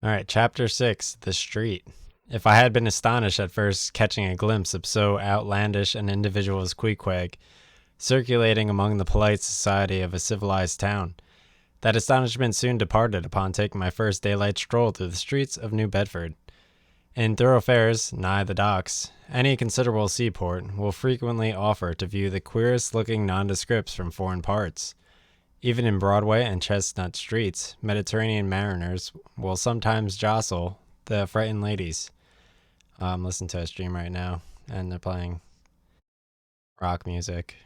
All right, Chapter 6 The Street. If I had been astonished at first catching a glimpse of so outlandish an individual as Queequeg, circulating among the polite society of a civilized town, that astonishment soon departed upon taking my first daylight stroll through the streets of New Bedford. In thoroughfares nigh the docks, any considerable seaport will frequently offer to view the queerest looking nondescripts from foreign parts. Even in Broadway and Chestnut streets, Mediterranean mariners will sometimes jostle the frightened ladies. Listen to a stream right now, and they're playing rock music.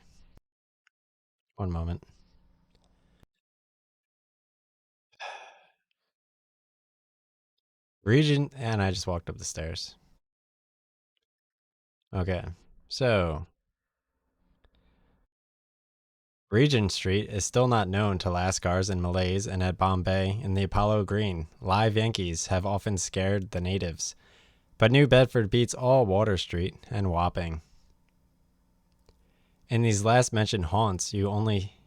One moment. And I just walked up the stairs. Okay, so Regent Street is still not known to Lascars and Malays, and at Bombay in the Apollo Green, live Yankees have often scared the natives. But New Bedford beats all Water Street and Wapping. In these last mentioned haunts, you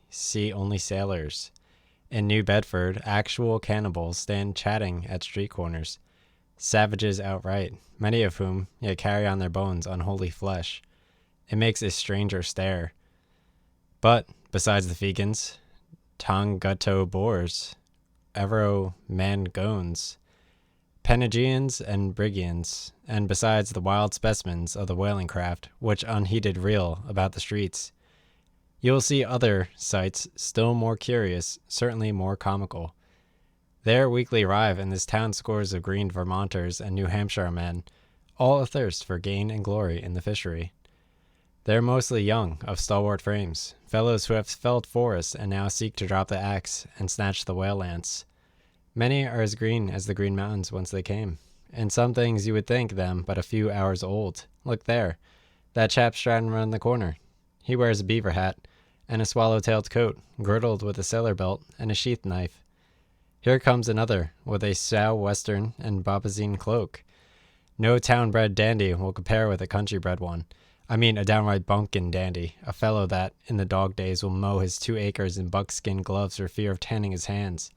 see only sailors. In New Bedford, actual cannibals stand chatting at street corners, savages outright, many of whom yet carry on their bones unholy flesh. It makes a stranger stare. But, besides the vegans, Tongutto Boers, Evero Mangones, Panagians and Brigians, and besides the wild specimens of the whaling craft which unheeded reel about the streets, you will see other sights still more curious, certainly more comical. There weekly arrive in this town scores of green Vermonters and New Hampshire men, all athirst for gain and glory in the fishery. They are mostly young, of stalwart frames, fellows who have felled forests and now seek to drop the axe and snatch the whale lance. Many are as green as the Green Mountains whence they came. In some things you would think them but a few hours old. Look there, that chap striding round the corner. He wears a beaver hat and a swallow-tailed coat, girdled with a sailor belt and a sheath knife. Here comes another, with a sou'western and bombazine cloak. No town-bred dandy will compare with a country-bred one. I mean a downright bumpkin dandy, a fellow that, in the dog days, will mow his 2 acres in buckskin gloves for fear of tanning his hands.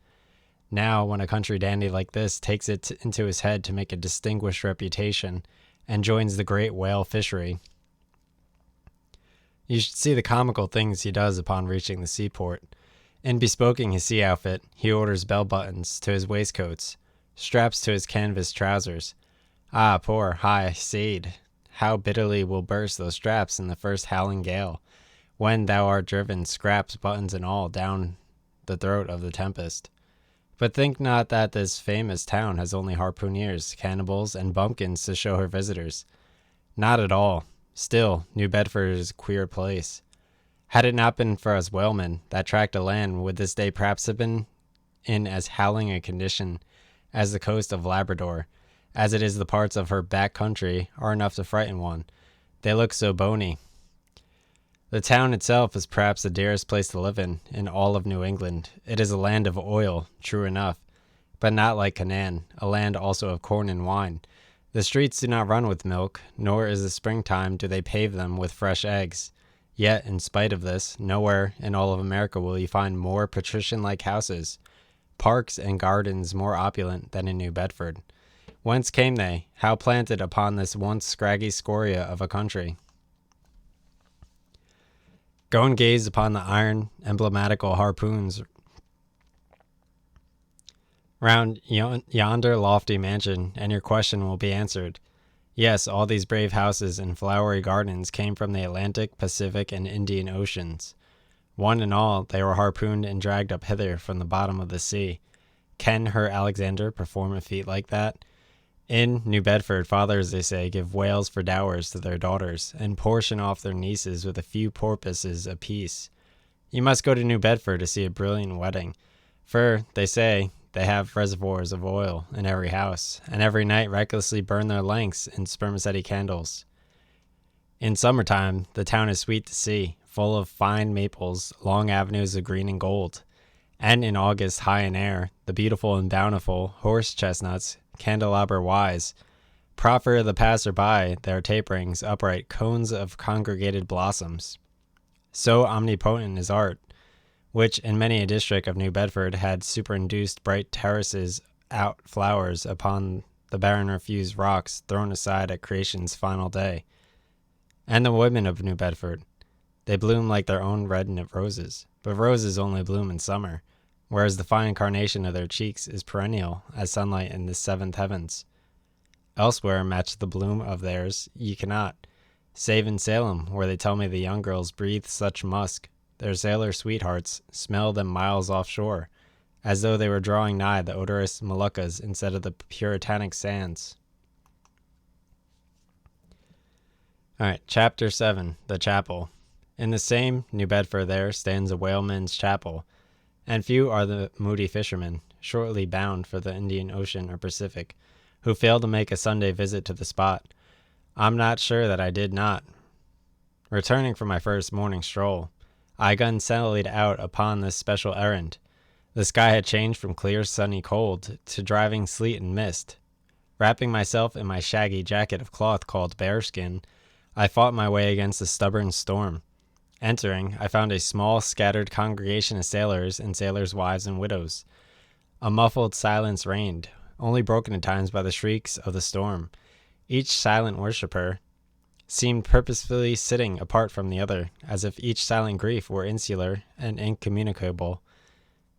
Now, when a country dandy like this takes it into his head to make a distinguished reputation and joins the great whale fishery, you should see the comical things he does upon reaching the seaport. In bespoking his sea outfit, he orders bell buttons to his waistcoats, straps to his canvas trousers. Ah, poor high seed! How bitterly will burst those straps in the first howling gale, when thou art driven, scraps, buttons, and all, down the throat of the tempest. But think not that this famous town has only harpooneers, cannibals, and bumpkins to show her visitors. Not at all. Still, New Bedford is a queer place. Had it not been for us whalemen, that tract of land would this day perhaps have been in as howling a condition as the coast of Labrador, as it is the parts of her back country are enough to frighten one. They look so bony. The town itself is perhaps the dearest place to live in all of New England. It is a land of oil, true enough, but not like Canaan, a land also of corn and wine. The streets do not run with milk, nor is the springtime do they pave them with fresh eggs. Yet, in spite of this, nowhere in all of America will you find more patrician-like houses, parks and gardens more opulent than in New Bedford. Whence came they? How planted upon this once scraggy scoria of a country? Go and gaze upon the iron, emblematical harpoons round yonder lofty mansion, and your question will be answered. Yes, all these brave houses and flowery gardens came from the Atlantic, Pacific, and Indian Oceans. One and all, they were harpooned and dragged up hither from the bottom of the sea. Can her Alexander perform a feat like that? In New Bedford, fathers, they say, give whales for dowers to their daughters, and portion off their nieces with a few porpoises apiece. You must go to New Bedford to see a brilliant wedding, for, they say, they have reservoirs of oil in every house, and every night recklessly burn their lengths in spermaceti candles. In summertime, the town is sweet to see, full of fine maples, long avenues of green and gold. And in August, high in air, the beautiful and bountiful horse chestnuts, candelabra wise, proffer the passer-by their taperings, upright cones of congregated blossoms. So omnipotent is art, which in many a district of New Bedford had superinduced bright terraces out flowers upon the barren refused rocks thrown aside at creation's final day. And the women of New Bedford, they bloom like their own red roses, but roses only bloom in summer, whereas the fine carnation of their cheeks is perennial as sunlight in the seventh heavens. Elsewhere match the bloom of theirs ye cannot, save in Salem, where they tell me the young girls breathe such musk, their sailor sweethearts smell them miles offshore, as though they were drawing nigh the odorous Moluccas instead of the puritanic sands. All right, Chapter 7, The Chapel. In the same New Bedford there stands a whaleman's chapel, and few are the moody fishermen, shortly bound for the Indian Ocean or Pacific, who fail to make a Sunday visit to the spot. I'm not sure that I did not. Returning from my first morning stroll, I again sallied out upon this special errand. The sky had changed from clear sunny cold to driving sleet and mist. Wrapping myself in my shaggy jacket of cloth called bearskin, I fought my way against the stubborn storm. Entering, I found a small, scattered congregation of sailors and sailors' wives and widows. A muffled silence reigned, only broken at times by the shrieks of the storm. Each silent worshipper seemed purposefully sitting apart from the other, as if each silent grief were insular and incommunicable.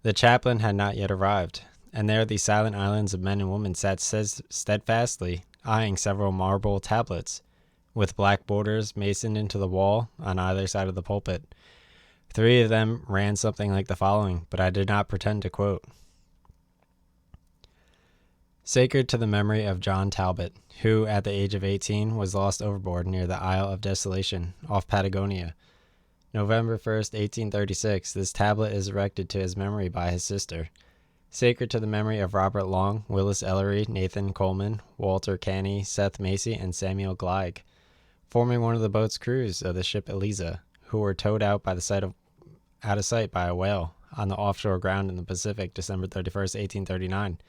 The chaplain had not yet arrived, and there the silent islands of men and women sat steadfastly, eyeing several marble tablets, with black borders masoned into the wall on either side of the pulpit. 3 of them ran something like the following, but I did not pretend to quote. Sacred to the memory of John Talbot, who, at the age of 18, was lost overboard near the Isle of Desolation, off Patagonia. November 1st, 1836, this tablet is erected to his memory by his sister. Sacred to the memory of Robert Long, Willis Ellery, Nathan Coleman, Walter Canny, Seth Macy, and Samuel Gleig, forming one of the boat's crews of the ship Eliza, who were towed out by out of sight by a whale on the offshore ground in the Pacific, December 31st, 1839.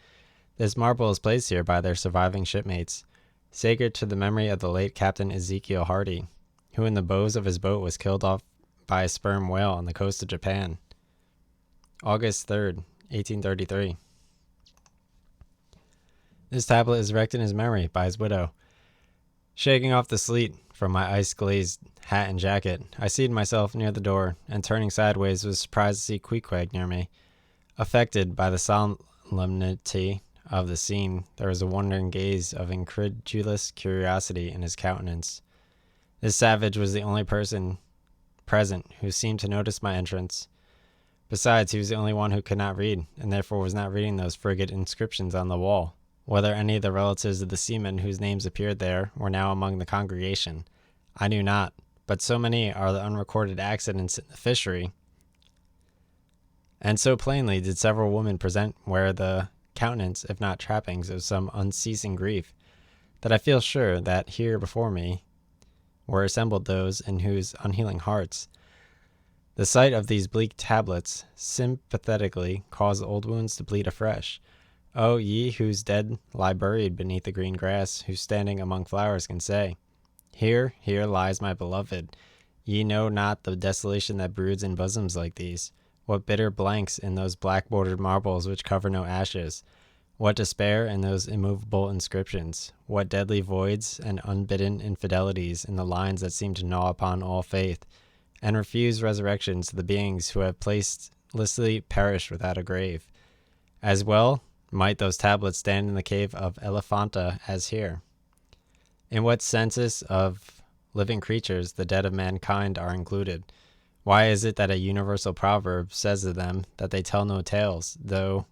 This marble is placed here by their surviving shipmates. Sacred to the memory of the late Captain Ezekiel Hardy, who in the bows of his boat was killed off by a sperm whale on the coast of Japan. August 3rd, 1833. This tablet is erected in his memory by his widow. Shaking off the sleet from my ice-glazed hat and jacket, I seated myself near the door, and turning sideways was surprised to see Queequeg near me. Affected by the solemnity of the scene, there was a wondering gaze of incredulous curiosity in his countenance. This savage was the only person present who seemed to notice my entrance. Besides, he was the only one who could not read, and therefore was not reading those frigid inscriptions on the wall. Whether any of the relatives of the seamen whose names appeared there were now among the congregation, I knew not, but so many are the unrecorded accidents in the fishery, and so plainly did several women present wear the countenance, if not trappings, of some unceasing grief, that I feel sure that here before me were assembled those in whose unhealing hearts the sight of these bleak tablets sympathetically caused the old wounds to bleed afresh. O ye whose dead lie buried beneath the green grass, who standing among flowers can say, Here, here lies my beloved. Ye know not the desolation that broods in bosoms like these. What bitter blanks in those black-bordered marbles which cover no ashes. What despair in those immovable inscriptions. What deadly voids and unbidden infidelities in the lines that seem to gnaw upon all faith, and refuse resurrection to the beings who have listlessly perished without a grave. As well might those tablets stand in the cave of Elephanta as here. In what census of living creatures the dead of mankind are included? Why is it that a universal proverb says of them that they tell no tales, though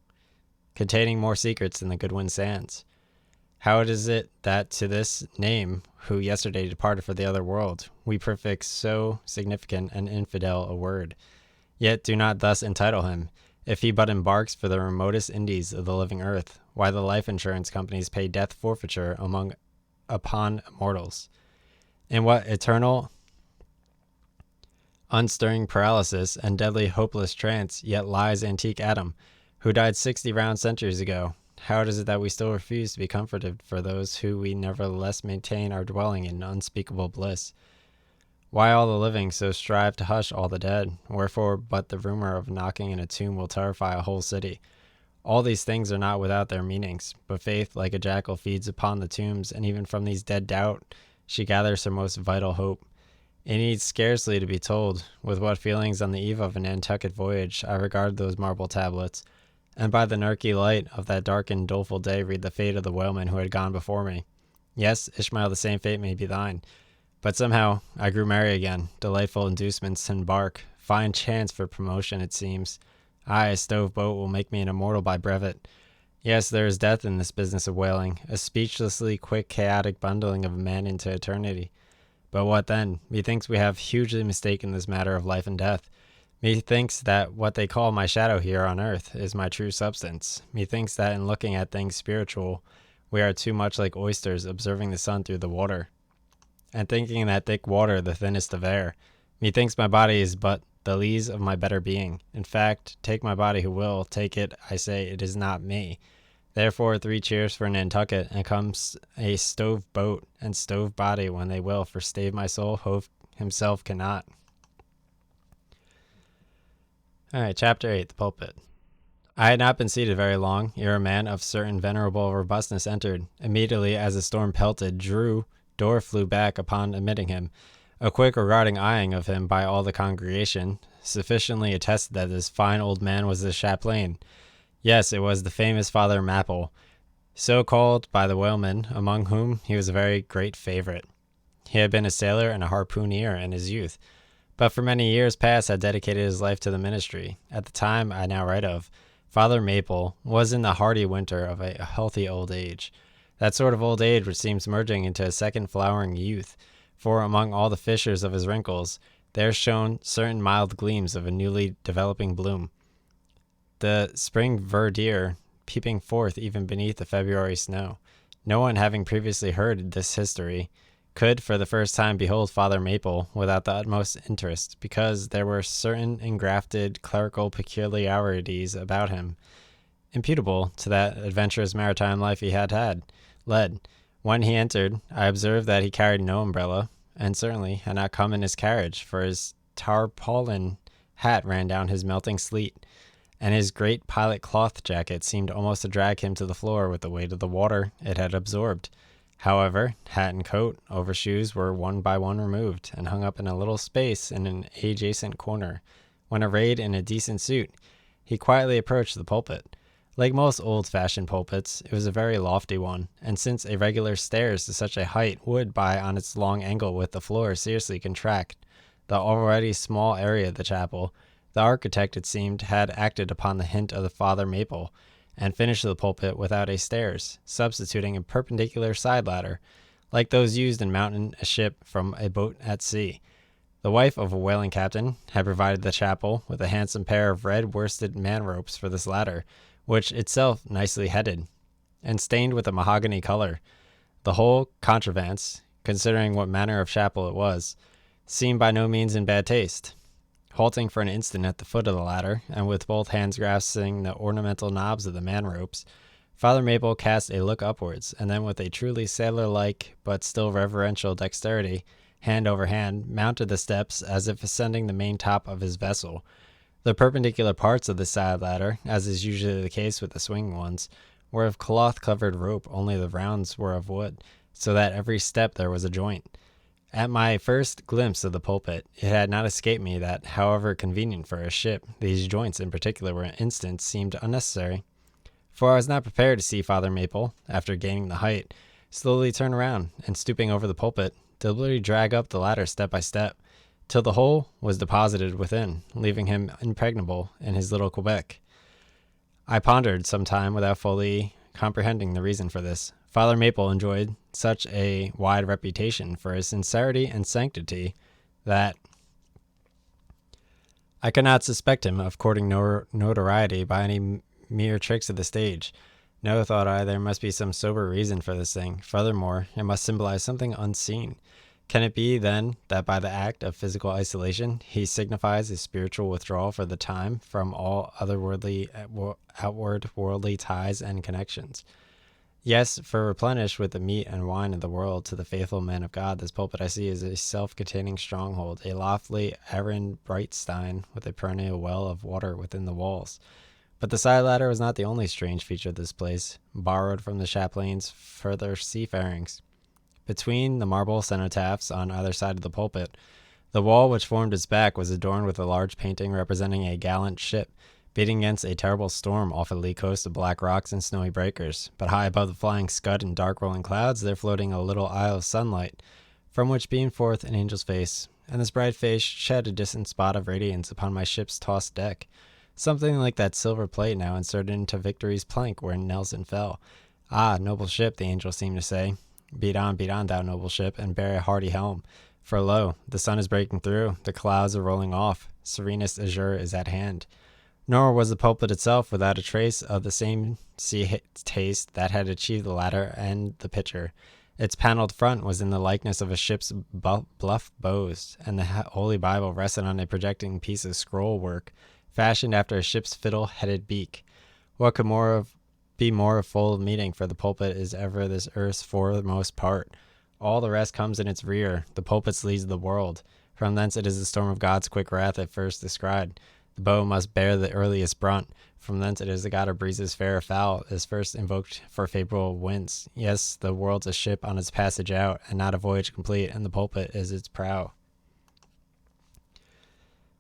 containing more secrets than the Goodwin Sands? How is it that to this name, who yesterday departed for the other world, we prefix so significant and infidel a word, yet do not thus entitle him, if he but embarks for the remotest Indies of the living earth? Why the life insurance companies pay death forfeiture upon mortals? In what eternal unstirring paralysis and deadly hopeless trance yet lies antique Adam, who died 60 round centuries ago? How is it that we still refuse to be comforted for those who we nevertheless maintain are dwelling in unspeakable bliss? Why all the living so strive to hush all the dead? Wherefore but the rumor of knocking in a tomb will terrify a whole city? All these things are not without their meanings, but faith, like a jackal, feeds upon the tombs, and even from these dead doubt she gathers her most vital hope. It needs scarcely to be told with what feelings on the eve of a Nantucket voyage I regard those marble tablets, and by the murky light of that dark and doleful day read the fate of the whalemen who had gone before me. Yes, Ishmael, the same fate may be thine. But somehow I grew merry again. Delightful inducements to embark. Fine chance for promotion, it seems. Aye, a stove boat will make me an immortal by brevet. Yes, there is death in this business of whaling, a speechlessly quick, chaotic bundling of a man into eternity. But what then? Methinks we have hugely mistaken this matter of life and death. Methinks that what they call my shadow here on earth is my true substance. Methinks that in looking at things spiritual, we are too much like oysters observing the sun through the water, and thinking that thick water the thinnest of air. Methinks my body is but the lees of my better being. In fact, take my body who will, take it, I say, it is not me. Therefore, 3 cheers for Nantucket, and comes a stove boat and stove body when they will, for stave my soul, Hove himself cannot. All right, Chapter 8, The Pulpit. I had not been seated very long ere a man of certain venerable robustness entered. Immediately, as the storm pelted, door flew back upon admitting him. A quick regarding eyeing of him by all the congregation sufficiently attested that this fine old man was the chaplain. Yes, it was the famous Father Mapple, so called by the whalemen, among whom he was a very great favorite. He had been a sailor and a harpooner in his youth, but for many years past had dedicated his life to the ministry. At the time I now write of, Father Maple was in the hardy winter of a healthy old age, that sort of old age which seems merging into a second flowering youth, for among all the fissures of his wrinkles there shone certain mild gleams of a newly developing bloom, the spring verdure peeping forth even beneath the February snow. No one having previously heard this history could for the first time behold Father Maple without the utmost interest, because there were certain engrafted clerical peculiarities about him, imputable to that adventurous maritime life he had led. When he entered, I observed that he carried no umbrella, and certainly had not come in his carriage, for his tarpaulin hat ran down his melting sleet, and his great pilot cloth jacket seemed almost to drag him to the floor with the weight of the water it had absorbed. However, hat and coat, overshoes were one by one removed, and hung up in a little space in an adjacent corner. When arrayed in a decent suit, he quietly approached the pulpit. Like most old-fashioned pulpits, it was a very lofty one, and since a regular stairs to such a height would, by on its long angle with the floor, seriously contract the already small area of the chapel, the architect, it seemed, had acted upon the hint of the Father Maple, and finished the pulpit without a stairs, substituting a perpendicular side ladder, like those used in mounting a ship from a boat at sea. The wife of a whaling captain had provided the chapel with a handsome pair of red worsted man-ropes for this ladder, which itself nicely headed, and stained with a mahogany color. The whole contrivance, considering what manner of chapel it was, seemed by no means in bad taste. Halting for an instant at the foot of the ladder, and with both hands grasping the ornamental knobs of the man-ropes, Father Maple cast a look upwards, and then with a truly sailor-like but still reverential dexterity, hand over hand, mounted the steps as if ascending the main top of his vessel. The perpendicular parts of the side ladder, as is usually the case with the swinging ones, were of cloth-covered rope, only the rounds were of wood, so that every step there was a joint. At my first glimpse of the pulpit, it had not escaped me that, however convenient for a ship, these joints in particular were instants seemed unnecessary, for I was not prepared to see Father Maple, after gaining the height, slowly turn around, and stooping over the pulpit, deliberately drag up the ladder step by step, till the whole was deposited within, leaving him impregnable in his little Quebec. I pondered some time without fully comprehending the reason for this. Father Maple enjoyed such a wide reputation for his sincerity and sanctity that I could not suspect him of courting notoriety by any mere tricks of the stage. No, thought I, there must be some sober reason for this thing. Furthermore, it must symbolize something unseen. Can it be, then, that by the act of physical isolation, he signifies a spiritual withdrawal for the time from all outward worldly ties and connections? Yes, for replenished with the meat and wine of the world to the faithful men of God, this pulpit I see is a self-containing stronghold, a lofty Aaron Brightstein with a perennial well of water within the walls, But the side ladder was not the only strange feature of this place, borrowed from the chaplain's further seafarings. Between the marble cenotaphs on either side of the pulpit, the wall which formed its back was adorned with a large painting representing a gallant ship beating against a terrible storm off a lee coast of black rocks and snowy breakers. But high above the flying scud and dark rolling clouds, there floating a little isle of sunlight, from which beamed forth an angel's face, and this bright face shed a distant spot of radiance upon my ship's tossed deck, something like that silver plate now inserted into Victory's plank where Nelson fell. Ah, noble ship, the angel seemed to say, beat on, thou noble ship, and bear a hearty helm. For lo, the sun is breaking through, the clouds are rolling off, serenest azure is at hand. Nor was the pulpit itself without a trace of the same sea taste that had achieved the ladder and the pitcher. Its paneled front was in the likeness of a ship's bluff bows, and the Holy Bible rested on a projecting piece of scroll work, fashioned after a ship's fiddle-headed beak. What could be more full of meaning for the pulpit is ever this earth's foremost part. All the rest comes in its rear. The pulpit leads the world. From thence it is the storm of God's quick wrath at first descried. The bow must bear the earliest brunt. From thence it is the god of breezes fair or foul is first invoked for favorable winds. Yes, the world's a ship on its passage out, and not a voyage complete, and the pulpit is its prow.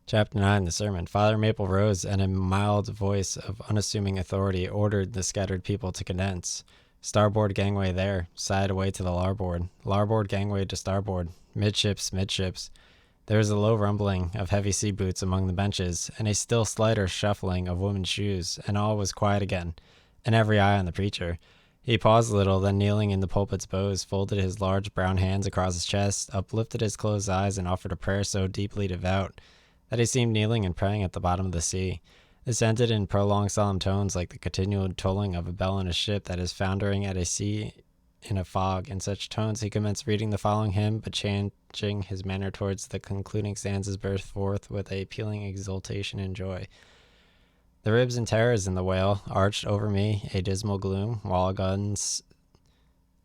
Chapter 9, the Sermon. Father Maple rose, and in a mild voice of unassuming authority ordered the scattered people to condense. Starboard gangway there, side away to the larboard. Larboard gangway to starboard. Midships, midships. There was a low rumbling of heavy sea boots among the benches, and a still slighter shuffling of women's shoes, and all was quiet again, and every eye on the preacher. He paused a little, then kneeling in the pulpit's bows, folded his large brown hands across his chest, uplifted his closed eyes, and offered a prayer so deeply devout that he seemed kneeling and praying at the bottom of the sea. This ended in prolonged solemn tones like the continual tolling of a bell in a ship that is foundering at a sea in a fog. In such tones he commenced reading the following hymn, but changing his manner towards the concluding stanzas burst forth with a pealing exultation and joy. The ribs and terrors in the whale arched over me a dismal gloom, while a gun's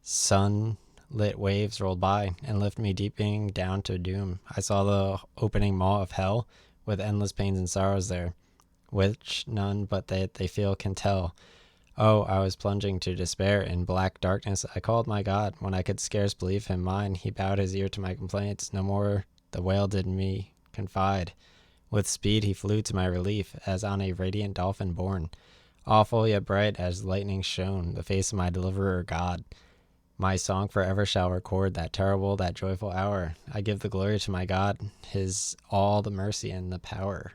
sun-lit waves rolled by, and lifted me deeping down to doom. I saw the opening maw of hell, with endless pains and sorrows there, which none but they feel can tell. Oh, I was plunging to despair in black darkness. I called my God. When I could scarce believe him mine, he bowed his ear to my complaints. No more the whale did me confide. With speed he flew to my relief, as on a radiant dolphin borne. Awful yet bright as lightning shone the face of my deliverer God. My song forever shall record that terrible, that joyful hour. I give the glory to my God, his all the mercy and the power.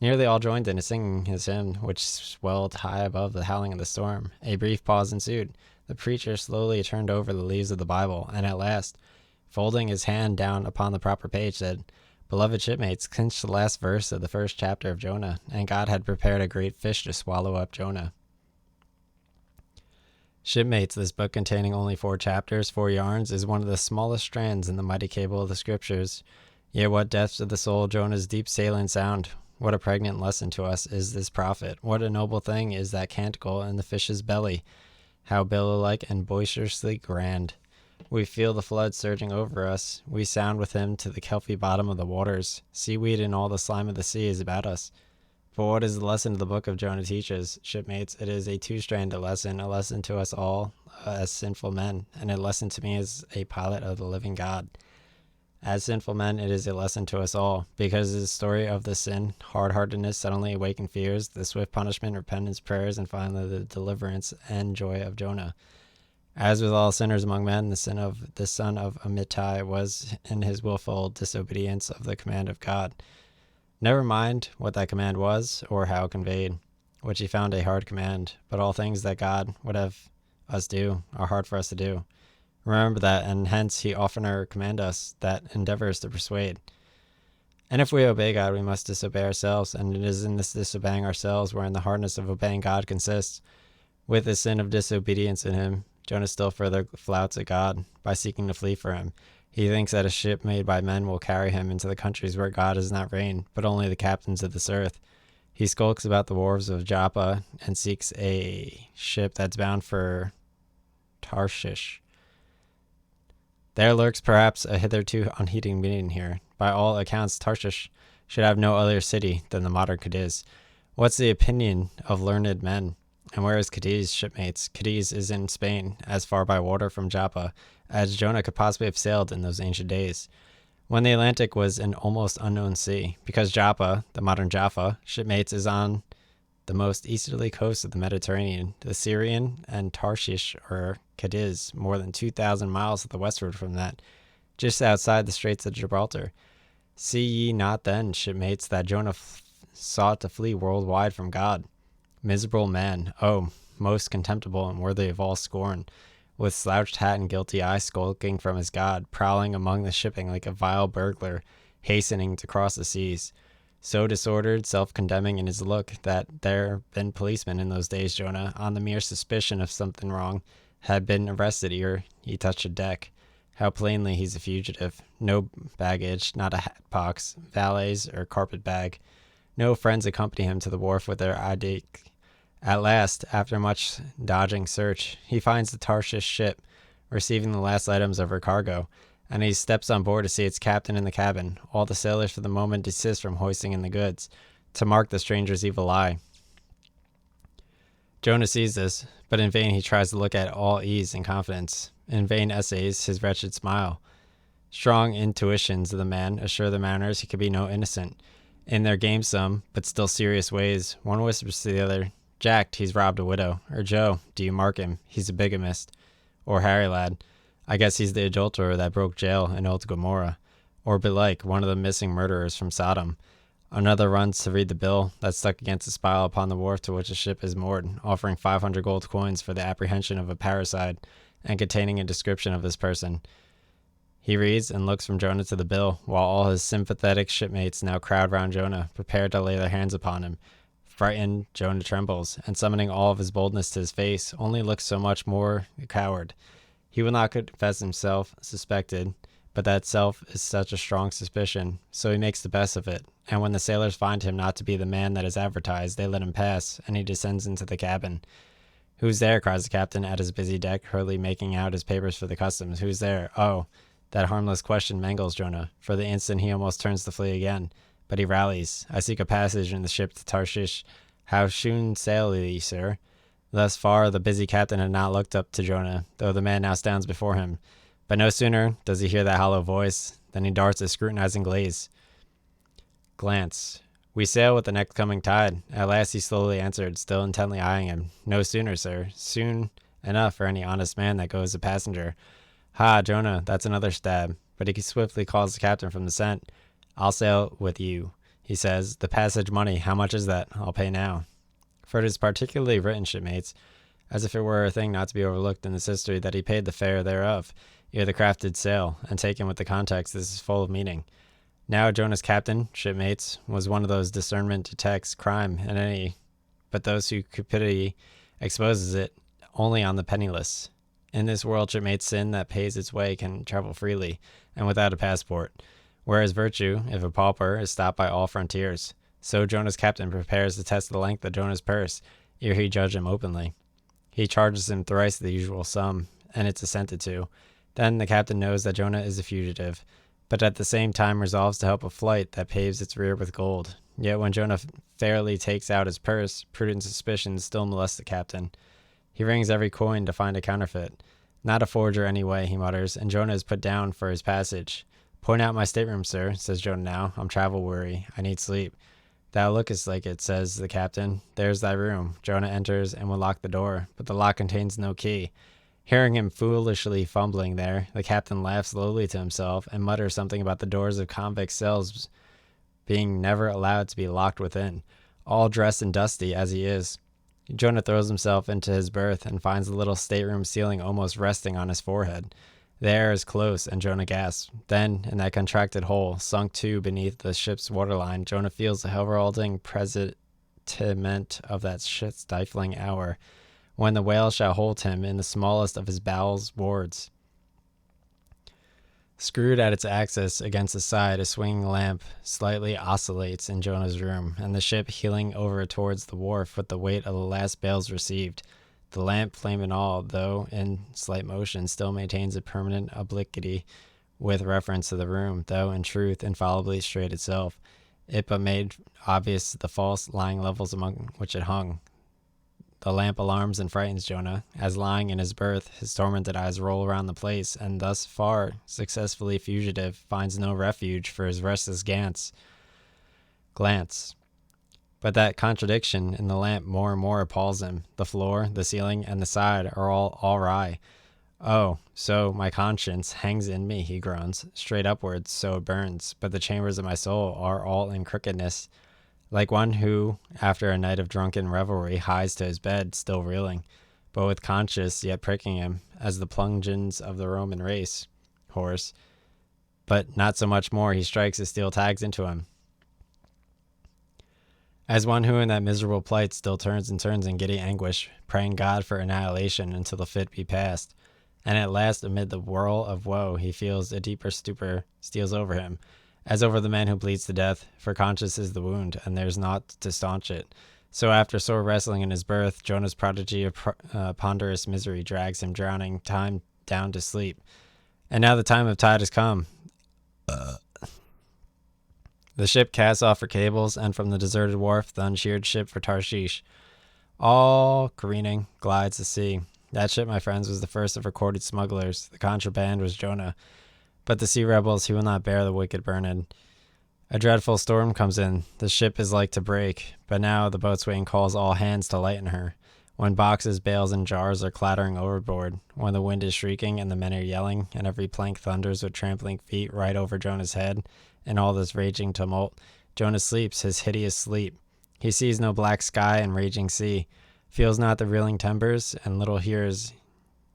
Nearly all joined in singing his hymn, which swelled high above the howling of the storm. A brief pause ensued. The preacher slowly turned over the leaves of the Bible, and at last, folding his hand down upon the proper page, said, "Beloved shipmates, clinch the last verse of the first chapter of Jonah, and God had prepared a great fish to swallow up Jonah." Shipmates, this book containing only 4 chapters, 4 yarns, is one of the smallest strands in the mighty cable of the Scriptures. Yet what depths of the soul Jonah's deep sailing sound! What a pregnant lesson to us is this prophet. What a noble thing is that canticle in the fish's belly. How billow-like and boisterously grand. We feel the flood surging over us. We sound with him to the kelpy bottom of the waters. Seaweed and all the slime of the sea is about us. But what is the lesson the book of Jonah teaches, shipmates? It is a 2-stranded lesson, a lesson to us all as sinful men, and a lesson to me as a pilot of the living God. As sinful men, it is a lesson to us all, because it is the story of the sin, hard-heartedness, suddenly awakened fears, the swift punishment, repentance, prayers, and finally the deliverance and joy of Jonah. As with all sinners among men, the sin of the son of Amittai was in his willful disobedience of the command of God. Never mind what that command was, or how conveyed, which he found a hard command, but all things that God would have us do are hard for us to do. Remember that, and hence he oftener command us that endeavors to persuade. And if we obey God, we must disobey ourselves, and it is in this disobeying ourselves wherein the hardness of obeying God consists. With the sin of disobedience in him, Jonah still further flouts at God by seeking to flee for him. He thinks that a ship made by men will carry him into the countries where God does not reign, but only the captains of this earth. He skulks about the wharves of Joppa and seeks a ship that's bound for Tarshish. There lurks perhaps a hitherto unheeding meaning here. By all accounts, Tarshish should have no other city than the modern Cadiz. What's the opinion of learned men? And where is Cadiz, shipmates? Cadiz is in Spain, as far by water from Joppa as Jonah could possibly have sailed in those ancient days, when the Atlantic was an almost unknown sea. Because Joppa, the modern Jaffa, shipmates, is on the most easterly coast of the Mediterranean. The Syrian and Tarshish, or Cadiz, more than 2,000 miles to the westward from that, just outside the Straits of Gibraltar. See ye not then, shipmates, that Jonah sought to flee worldwide from God? Miserable man, oh, most contemptible and worthy of all scorn, with slouched hat and guilty eye skulking from his God, prowling among the shipping like a vile burglar, hastening to cross the seas. So disordered, self-condemning in his look, that there been policemen in those days, Jonah, on the mere suspicion of something wrong, had been arrested ere he touched a deck. How plainly he's a fugitive. No baggage, not a hat box, valets, or carpet bag. No friends accompany him to the wharf with their ID. At last, after much dodging search, he finds the Tarshish ship, receiving the last items of her cargo, and he steps on board to see its captain in the cabin. All the sailors for the moment desist from hoisting in the goods, to mark the stranger's evil eye. Jonah sees this, but in vain he tries to look at all ease and confidence. In vain essays his wretched smile. Strong intuitions of the man assure the mariners he could be no innocent. In their gamesome, but still serious ways, one whispers to the other, Jack, he's robbed a widow. Or Joe, do you mark him? He's a bigamist. Or Harry, lad, I guess he's the adulterer that broke jail in old Gomorrah. Or belike, one of the missing murderers from Sodom. Another runs to read the bill that's stuck against the spile upon the wharf to which the ship is moored, offering 500 gold coins for the apprehension of a parricide, and containing a description of this person. He reads and looks from Jonah to the bill, while all his sympathetic shipmates now crowd round Jonah, prepared to lay their hands upon him. Frightened, Jonah trembles, and summoning all of his boldness to his face, only looks so much more a coward. He will not confess himself suspected, but that self is such a strong suspicion, so he makes the best of it, and when the sailors find him not to be the man that is advertised, they let him pass, and he descends into the cabin. Who's there? Cries the captain at his busy deck, hurriedly making out his papers for the customs. Who's there? Oh, that harmless question mangles Jonah. For the instant he almost turns to flee again. But he rallies. I seek a passage in the ship to Tarshish. How soon sail ye, sir? Thus far the busy captain had not looked up to Jonah, though the man now stands before him. But no sooner does he hear that hollow voice than he darts a scrutinizing glance. We sail with the next coming tide. At last he slowly answered, still intently eyeing him. No sooner, sir. Soon enough for any honest man that goes a passenger. Ha, Jonah, that's another stab. But he swiftly calls the captain from the scent. I'll sail with you, he says. The passage money, how much is that? I'll pay now. For it is particularly written, shipmates, as if it were a thing not to be overlooked in this history, that he paid the fare thereof, ere the craft did sail, and taken with the context, this is full of meaning. Now Jonah's captain, shipmates, was one of those discernment detects crime in any, but those whose cupidity exposes it only on the penniless. In this world, shipmates, sin that pays its way can travel freely, and without a passport, whereas virtue, if a pauper, is stopped by all frontiers. So Jonah's captain prepares to test the length of Jonah's purse, ere he judge him openly. He charges him thrice the usual sum, and it's assented to. Then the captain knows that Jonah is a fugitive, but at the same time resolves to help a flight that paves its rear with gold. Yet when Jonah fairly takes out his purse, prudent suspicions still molest the captain. He rings every coin to find a counterfeit. Not a forger anyway, he mutters, and Jonah is put down for his passage. Point out my stateroom, sir, says Jonah now. I'm travel-weary. I need sleep. Thou lookest like it, says the captain. There's thy room. Jonah enters and will lock the door, but the lock contains no key. Hearing him foolishly fumbling there, the captain laughs lowly to himself and mutters something about the doors of convict cells being never allowed to be locked within. All dressed and dusty as he is, Jonah throws himself into his berth and finds the little stateroom ceiling almost resting on his forehead. The air is close, and Jonah gasps. Then, in that contracted hole, sunk too beneath the ship's waterline, Jonah feels the heralding presentiment of that shit-stifling hour, when the whale shall hold him in the smallest of his bowels wards. Screwed at its axis against the side, a swinging lamp slightly oscillates in Jonah's room, and the ship, heeling over towards the wharf with the weight of the last bales received. The lamp, flame and all, though in slight motion, still maintains a permanent obliquity with reference to the room, though in truth infallibly straight itself. it but made obvious the false lying levels among which it hung. The lamp alarms and frightens Jonah, as lying in his berth, his tormented eyes roll around the place, and thus far successfully fugitive, finds no refuge for his restless glance. But that contradiction in the lamp more and more appalls him. The floor, the ceiling, and the side are all awry. Oh, so my conscience hangs in me, he groans. Straight upwards, so it burns, but the chambers of my soul are all in crookedness, like one who, after a night of drunken revelry, hies to his bed, still reeling, but with conscience yet pricking him, as the plungeons of the Roman race horse. But not so much more, he strikes his steel tags into him. As one who in that miserable plight still turns and turns in giddy anguish, praying God for annihilation until the fit be past. And at last, amid the whirl of woe, he feels a deeper stupor steals over him, as over the man who bleeds to death, for conscious is the wound, and there's naught to staunch it. So after sore wrestling in his berth, Jonah's prodigy of ponderous misery drags him drowning time down to sleep. And now the time of tide has come. The ship casts off her cables, and from the deserted wharf, the uncheered ship for Tarshish, all careening, glides the sea. That ship, my friends, was the first of recorded smugglers. The contraband was Jonah. But the sea rebels, he will not bear the wicked burden. A dreadful storm comes in. The ship is like to break. But now the boatswain calls all hands to lighten her. When boxes, bales, and jars are clattering overboard, when the wind is shrieking and the men are yelling, and every plank thunders with trampling feet right over Jonah's head, in all this raging tumult, Jonah sleeps his hideous sleep. He sees no black sky and raging sea, feels not the reeling timbers, and little hears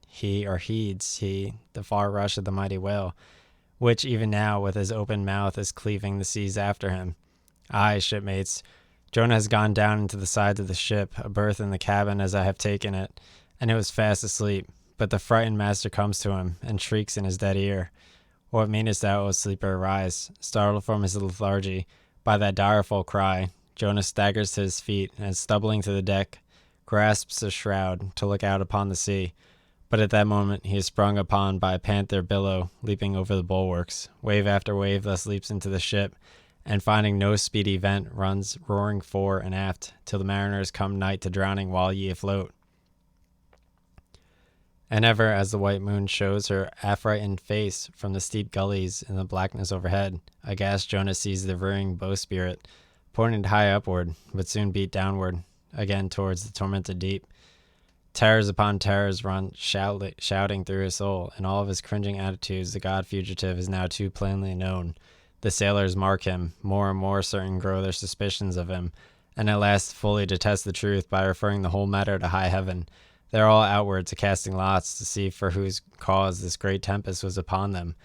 he or heeds he the far rush of the mighty whale, which even now with his open mouth is cleaving the seas after him. Aye, shipmates, Jonah has gone down into the sides of the ship, a berth in the cabin as I have taken it, and it was fast asleep. But the frightened master comes to him, and shrieks in his dead ear, What meanest thou, O sleeper, arise? Startled from his lethargy by that direful cry, Jonah staggers to his feet, and stumbling to the deck, grasps a shroud to look out upon the sea. But at that moment he is sprung upon by a panther billow leaping over the bulwarks. Wave after wave thus leaps into the ship, and finding no speedy vent, runs roaring fore and aft, till the mariners come night to drowning while ye afloat. And ever as the white moon shows her affrighted face from the steep gullies in the blackness overhead, aghast Jonah sees the veering bowsprit, pointed high upward, but soon beat downward, again towards the tormented deep. Terrors upon terrors run shouting through his soul. In all of his cringing attitudes, the god fugitive is now too plainly known. The sailors mark him, more and more certain grow their suspicions of him, and at last fully detest the truth by referring the whole matter to high heaven. They are all outward to casting lots to see for whose cause this great tempest was upon them.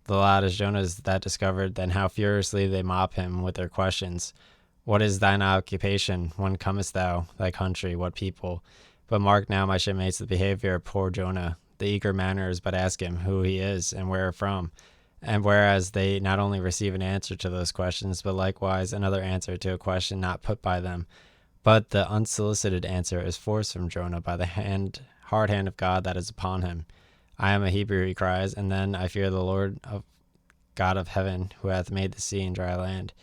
The lot as Jonah is that discovered, then how furiously they mop him with their questions. What is thine occupation? When comest thou? Thy country? What people? But mark now, my shipmates, the behavior of poor Jonah. The eager mariners but ask him who he is and where from. And whereas they not only receive an answer to those questions, but likewise another answer to a question not put by them, but the unsolicited answer is forced from Jonah by the hard hand of God that is upon him. I am a Hebrew, he cries, and then I fear the Lord of God of heaven, who hath made the sea and dry land.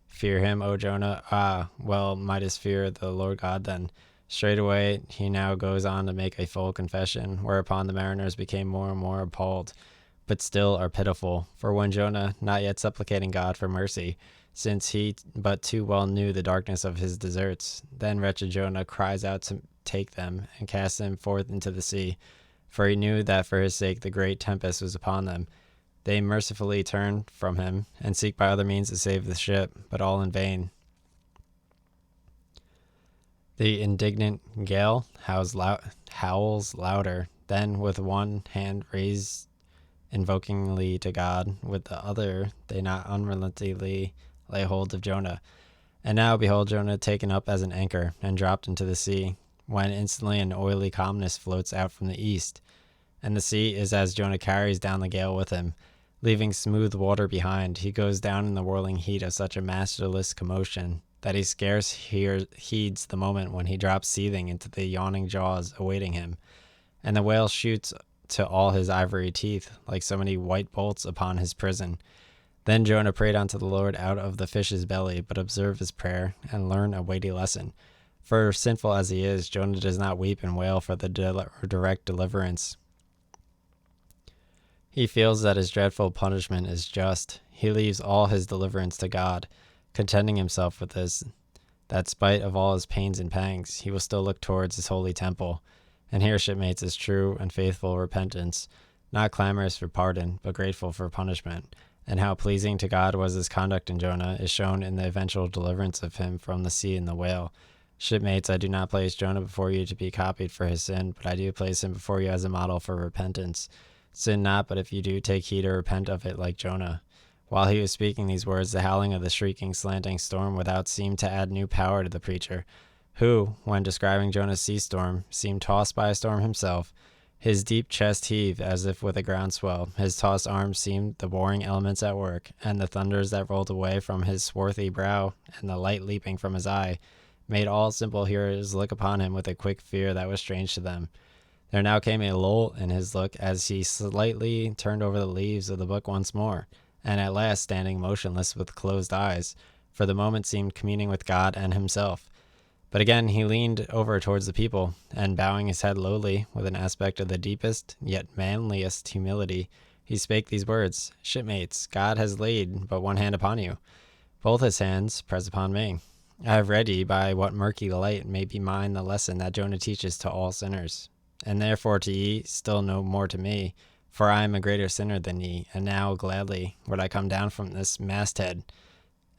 Fear him, O Jonah? Ah, well mightest fear the Lord God then. Straightway he now goes on to make a full confession, whereupon the mariners became more and more appalled, but still are pitiful. For when Jonah, not yet supplicating God for mercy, since he but too well knew the darkness of his deserts, then wretched Jonah cries out to take them, and cast them forth into the sea, for he knew that for his sake the great tempest was upon them. They mercifully turn from him, and seek by other means to save the ship, but all in vain. The indignant gale howls louder, then with one hand raised invokingly to God, with the other they not unrelentingly lay hold of Jonah. And now behold Jonah taken up as an anchor, and dropped into the sea, when instantly an oily calmness floats out from the east, and the sea is as Jonah carries down the gale with him. Leaving smooth water behind, he goes down in the whirling heat of such a masterless commotion that he scarce heeds the moment when he drops seething into the yawning jaws awaiting him, and the whale shoots to all his ivory teeth like so many white bolts upon his prison. Then Jonah prayed unto the Lord out of the fish's belly, but observe his prayer and learn a weighty lesson. For sinful as he is, Jonah does not weep and wail for the direct deliverance. He feels that his dreadful punishment is just. He leaves all his deliverance to God, contenting himself with this, that spite of all his pains and pangs, he will still look towards his holy temple. And here, shipmates, is true and faithful repentance, not clamorous for pardon, but grateful for punishment. And how pleasing to God was his conduct in Jonah is shown in the eventual deliverance of him from the sea and the whale. Shipmates, I do not place Jonah before you to be copied for his sin, but I do place him before you as a model for repentance. Sin not, but if you do, take heed to repent of it like Jonah. While he was speaking these words, the howling of the shrieking, slanting storm without seemed to add new power to the preacher, who, when describing Jonah's sea storm, seemed tossed by a storm himself. His deep chest heaved as if with a groundswell, his tossed arms seemed the warring elements at work, and the thunders that rolled away from his swarthy brow, and the light leaping from his eye, made all simple hearers look upon him with a quick fear that was strange to them. There now came a lull in his look as he slightly turned over the leaves of the book once more, and at last standing motionless with closed eyes, for the moment seemed communing with God and himself. But again he leaned over towards the people, and bowing his head lowly, with an aspect of the deepest, yet manliest humility, he spake these words, Shipmates, God has laid but one hand upon you. Both his hands press upon me. I have read ye by what murky light may be mine the lesson that Jonah teaches to all sinners, and therefore to ye still no more to me, for I am a greater sinner than ye, and now gladly would I come down from this masthead,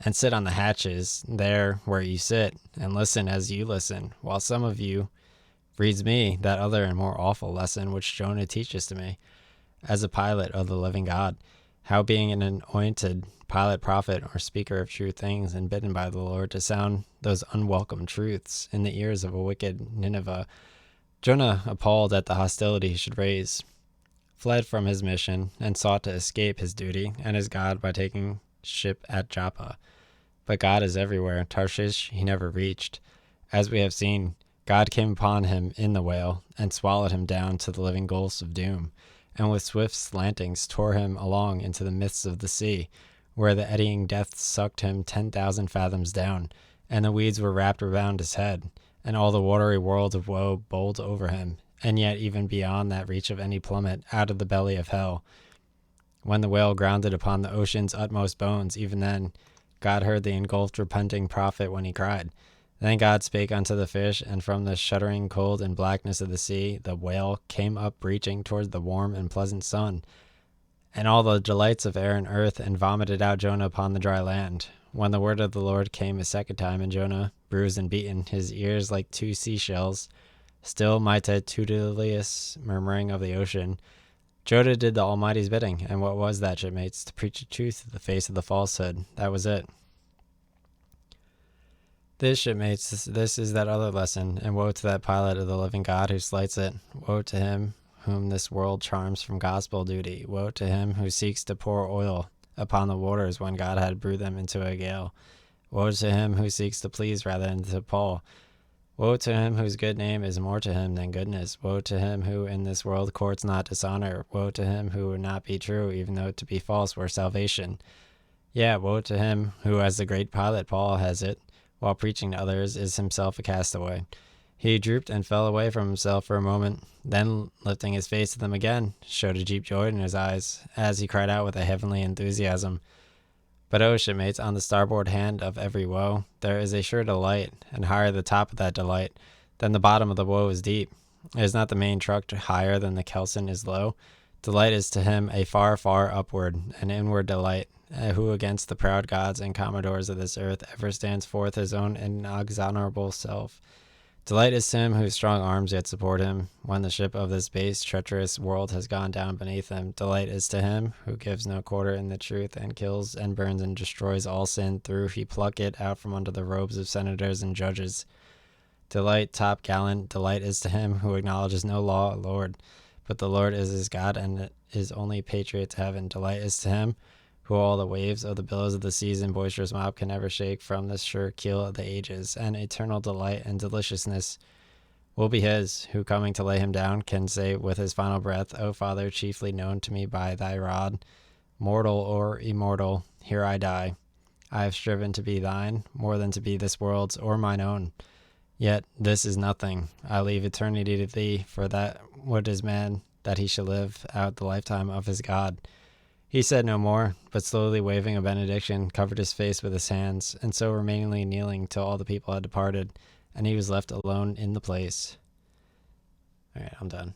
and sit on the hatches, there where you sit, and listen as you listen, while some of you reads me that other and more awful lesson which Jonah teaches to me, as a pilot of the living God, how being an anointed pilot, prophet, or speaker of true things, and bidden by the Lord to sound those unwelcome truths in the ears of a wicked Nineveh, Jonah, appalled at the hostility he should raise, fled from his mission, and sought to escape his duty and his God by taking ship at Joppa. But God is everywhere. Tarshish he never reached. As we have seen, God came upon him in the whale, and swallowed him down to the living gulfs of doom, and with swift slantings tore him along into the midst of the sea, where the eddying depths sucked him 10,000 fathoms down, and the weeds were wrapped around his head, and all the watery world of woe bowled over him, and yet even beyond that reach of any plummet, out of the belly of hell. When the whale grounded upon the ocean's utmost bones, even then God heard the engulfed repenting prophet when he cried. Then God spake unto the fish, and from the shuddering cold and blackness of the sea the whale came up breaching toward the warm and pleasant sun, and all the delights of air and earth, and vomited out Jonah upon the dry land. When the word of the Lord came a second time, and Jonah, bruised and beaten, his ears like two seashells, still multitudinous murmuring of the ocean, Jonah did the Almighty's bidding. And what was that, shipmates? To preach the truth in the face of the falsehood. That was it. This, shipmates, this is that other lesson, and woe to that pilot of the living God who slights it. Woe to him whom this world charms from gospel duty. Woe to him who seeks to pour oil upon the waters when God had brewed them into a gale. Woe to him who seeks to please rather than to pall. Woe to him whose good name is more to him than goodness. Woe to him who in this world courts not dishonor. Woe to him who would not be true, even though to be false were salvation. Yeah, woe to him who, as the great pilot Paul has it, while preaching to others, is himself a castaway. He drooped and fell away from himself for a moment, then, lifting his face to them again, showed a deep joy in his eyes, as he cried out with a heavenly enthusiasm, But oh, shipmates, on the starboard hand of every woe, there is a sure delight, and higher the top of that delight than the bottom of the woe is deep. It is not the main truck higher than the kelson is low. Delight is to him a far, far upward, an inward delight, who against the proud gods and commodores of this earth ever stands forth his own inexorable self. Delight is to him whose strong arms yet support him, when the ship of this base, treacherous world has gone down beneath him. Delight is to him who gives no quarter in the truth, and kills and burns and destroys all sin through he pluck it out from under the robes of senators and judges. Delight, top gallant, delight is to him who acknowledges no law Lord, but the Lord is his God and his only patriot to heaven. Delight is to him who all the waves of the billows of the seas and boisterous mob can never shake from the sure keel of the ages, and eternal delight and deliciousness will be his, who coming to lay him down can say with his final breath, O Father, chiefly known to me by thy rod, Mortal or immortal, here I die. I have striven to be thine, more than to be this world's or mine own. Yet this is nothing. I leave eternity to thee, for that what is man, that he shall live out the lifetime of his God. He said no more, but slowly waving a benediction, covered his face with his hands, and so remainingly kneeling till all the people had departed, and he was left alone in the place. All right, I'm done.